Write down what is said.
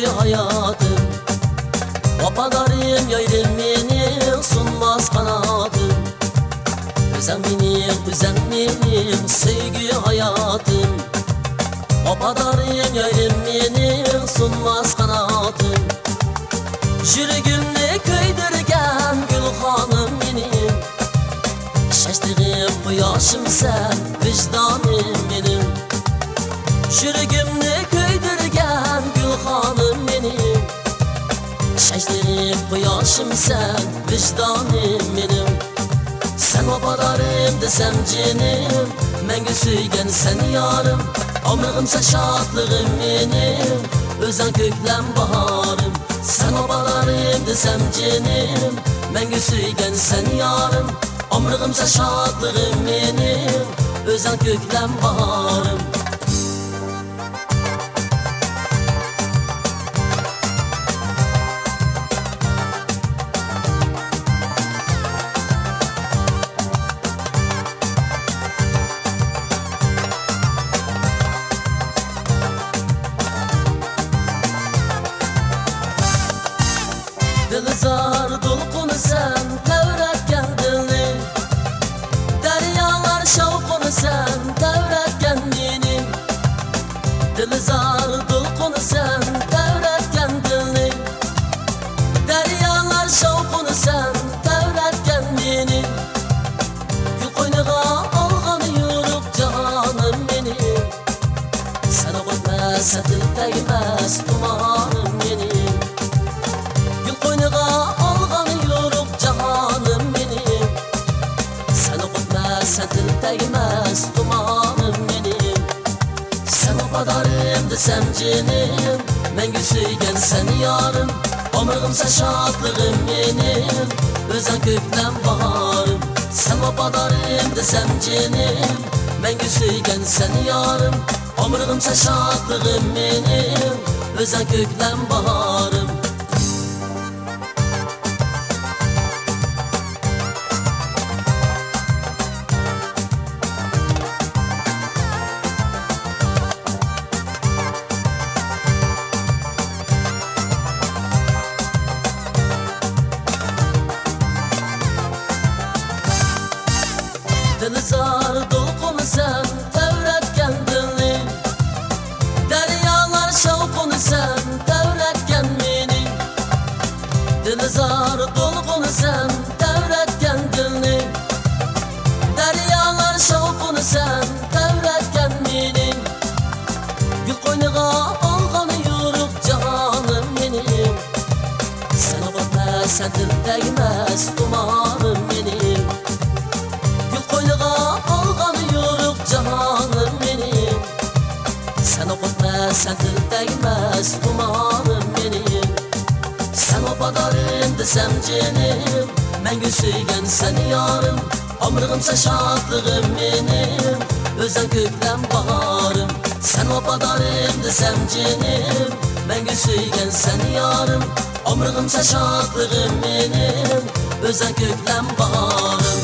sevgi hayatım. Vafadarım yaydım benim sunmaz kanadım. Özen benim sevgi hayatım. Vafadarım yaydım benim sunmaz kanadım. Yürügümni köydürgen Gülhanım benim. Şaştığım bu yaşım sen vicdanım benim. Yürügümni köydürgen Gülhanım benim. Şaştığım bu yaşım sen vicdanım benim. Sen vafadarım desem cinim, mengü söygen sen yarım. Ömrümse şadlığım benim, özen köklem baharım. Sen vafadarım desem cinim, mengü söygen sen yarım. Ömrümse şadlığım benim, özen köklem baharım. Dilizar dolqunu sen tevretken dilni. Deryalar şavqunu sen tevretken dini. Dilizar dolqunu sen tevretken dilni. Deryalar şavqunu sen tevretken dini. Yuqoyniga olgan yuruk canım benim. Sen o'tmasa til tegmas tumanım benim. Yuqoyniga olgan yuruk canım benim. Sen o'tmasa til tegmas tumanım benim. Sen vafadarım desem cinim, mengü söygen sen yarım. Ömrümse şadlığım benim, özen köklem baharım. Sen vafadarım desem cinim, mengü söygen sen yarım. Ömrümse şadlığım benim, özen köklem baharım. Dilizar dolqunu sen tevretken dilni. Deryalar şavqunu sen tevretken meni. Dilizar dolqunu sen tevretken dilni. Deryalar şavqunu sen tevretken meni. Yuqoyniga olgan yuruk canım benim. Sen o'tmasa til tegmas tumanım benim. Yuqoyniga olgan yuruk canım benim. Sen o'tmasa til tegmas tumanım benim. Sen vafadarım desem cinim, mengü söygen sen yarım. Ömrümse şadlığım benim, özen köklem baharım. Sen vafadarım desem cinim, mengü söygen sen yarım. Ömrümse şadlığım benim, özen köklem baharım.